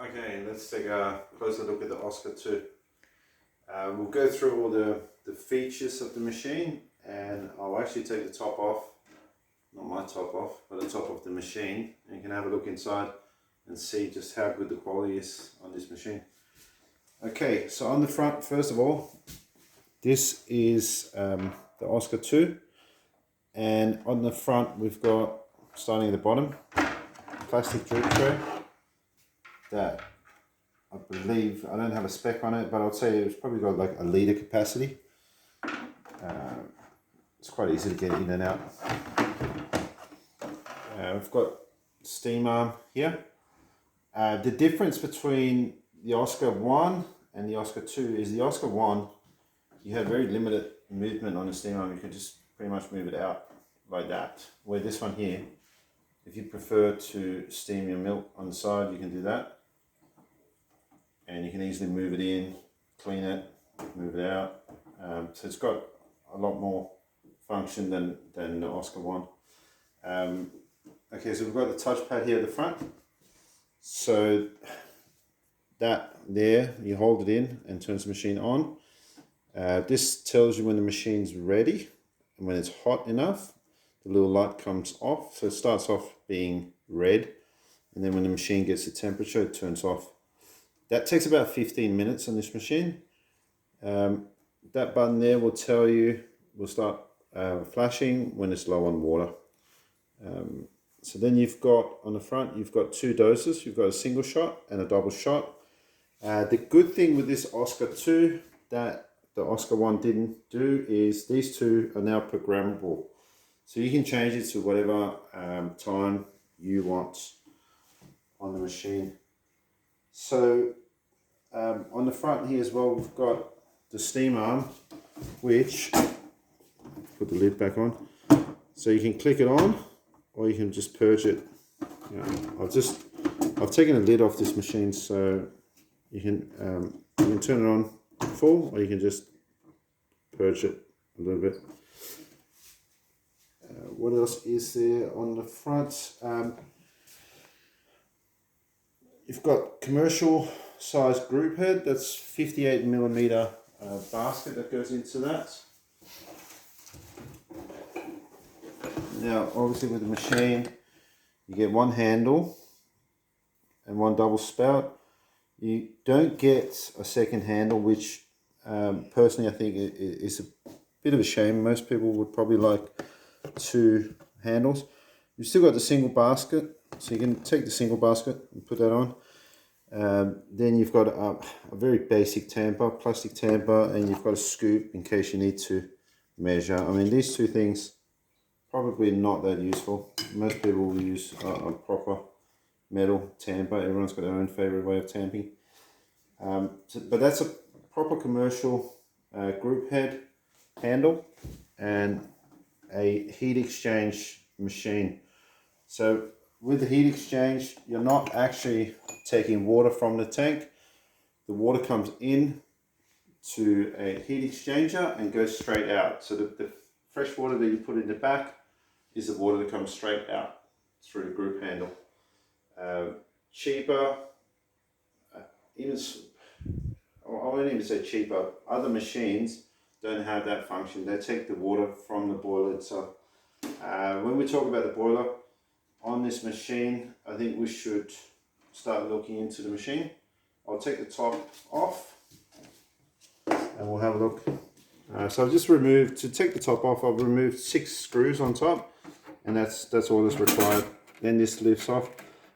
Okay, let's take a closer look at the Oscar 2. We'll go through all the features of the machine, and I'll actually take the top off, not my top off, but the top of the machine, and you can have a look inside and see just how good the quality is on this machine. Okay, so on the front, first of all, this is the Oscar 2, and on the front we've got, starting at the bottom, plastic drip tray that I believe, I don't have a spec on it, but I'll tell you it's probably got like a litre capacity. It's quite easy to get in and out. We've got steam arm here. The difference between the Oscar 1 and the Oscar 2 is the Oscar 1, you have very limited movement on the steam arm. You can just pretty much move it out like that. Where this one here, if you prefer to steam your milk on the side, you can do that. And you can easily move it in, clean it, move it out. So it's got a lot more function than the Oscar 1. Okay, so we've got the touchpad here at the front. So that there, you hold it in and turns the machine on. This tells you when the machine's ready, and when it's hot enough, the little light comes off. So it starts off being red, and then when the machine gets the temperature, it turns off. That takes about 15 minutes on this machine. That button there will tell you, will start flashing when it's low on water. So then you've got, on the front, you've got two doses. You've got a single shot and a double shot. The good thing with this Oscar 2 that the Oscar 1 didn't do is these two are now programmable. So you can change it to whatever time you want on the machine. So on the front here as well, we've got the steam arm, which, put the lid back on, so you can click it on, or you can just purge it. I've taken the lid off this machine, so you can turn it on full, or you can just purge it a little bit. What else is there on the front? You've got commercial size group head. That's 58mm basket that goes into that. Now, obviously with the machine, you get one handle and one double spout. You don't get a second handle, which personally I think is a bit of a shame. Most people would probably like two handles. You've still got the single basket, so you can take the single basket and put that on. Then you've got a very basic tamper, plastic tamper, and you've got a scoop in case you need to measure. I mean, these two things probably not that useful. Most people will use a proper metal tamper. Everyone's got their own favorite way of tamping. But that's a proper commercial group head handle and a heat exchange machine. So with the heat exchange, you're not actually taking water from the tank. The water comes in to a heat exchanger and goes straight out. So the fresh water that you put in the back is the water that comes straight out through the group handle. Cheaper, I won't even say cheaper, other machines don't have that function. They take the water from the boiler itself. When we talk about the boiler on this machine, I think we should start looking into the machine. I'll take the top off and we'll have a look. So I've just removed, to take the top off, I've removed 6 screws on top, and that's all that's required. Then this lifts off.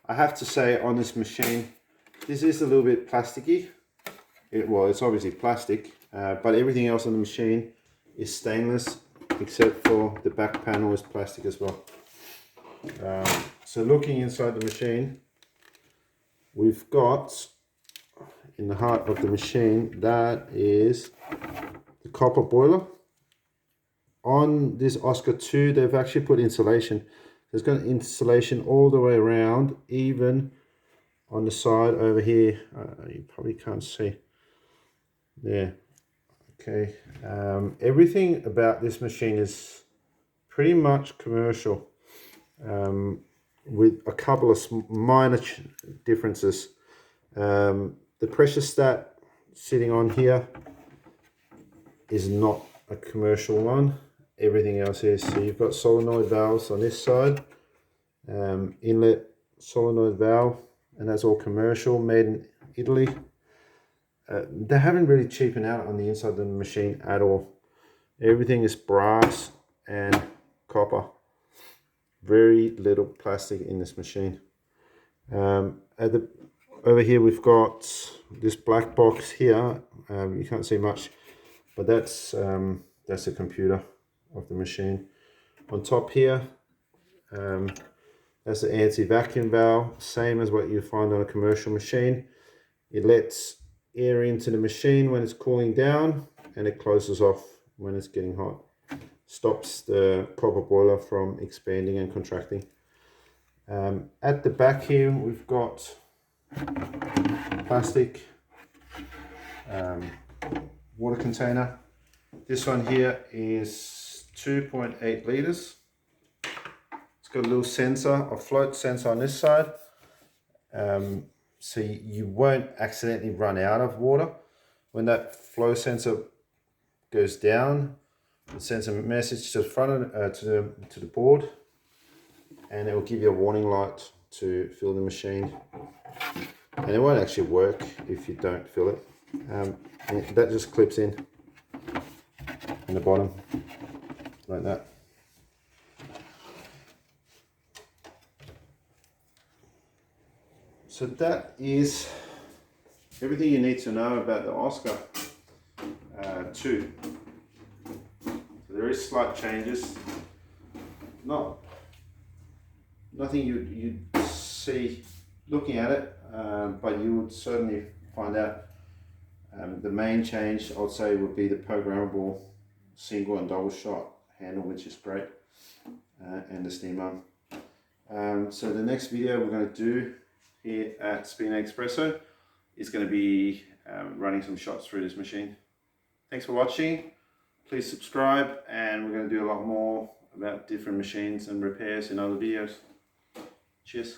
I have to say, on this machine, this is a little bit plasticky. Well, it's obviously plastic, but everything else on the machine is stainless, except for the back panel is plastic as well. So looking inside the machine, we've got, in the heart of the machine, that is the copper boiler. On this Oscar 2, they've actually put insulation. There's got insulation all the way around, even on the side over here. You probably can't see. There. Okay. Everything about this machine is pretty much commercial, with a couple of minor differences. The pressure stat sitting on here is not a commercial one. Everything else is. So you've got solenoid valves on this side, inlet solenoid valve, and that's all commercial, made in Italy. They haven't really cheapened out on the inside of the machine at all. Everything is brass and copper. Very little plastic in this machine. Over here we've got this black box here. You can't see much, but that's the computer of the machine. On top here, that's the anti-vacuum valve, same as what you find on a commercial machine. It lets air into the machine when it's cooling down, and it closes off when it's getting hot. Stops the proper boiler from expanding and contracting. At the back here we've got plastic water container. This one here is 2.8 liters. It's got a little sensor, a float sensor on this side, so you won't accidentally run out of water. When that flow sensor goes down, it sends a message to the front of, to the board, and it will give you a warning light to fill the machine. And it won't actually work if you don't fill it. And that just clips in the bottom like that. So that is everything you need to know about the Oscar 2. So there is slight changes. Nothing you'd see looking at it, but you would certainly find out. The main change, I would say, would be the programmable single and double shot handle, which is great, and the steam arm. So the next video we're going to do here at Spin Espresso is going to be running some shots through this machine. Thanks for watching. Please subscribe, and we're going to do a lot more about different machines and repairs in other videos. Cheers.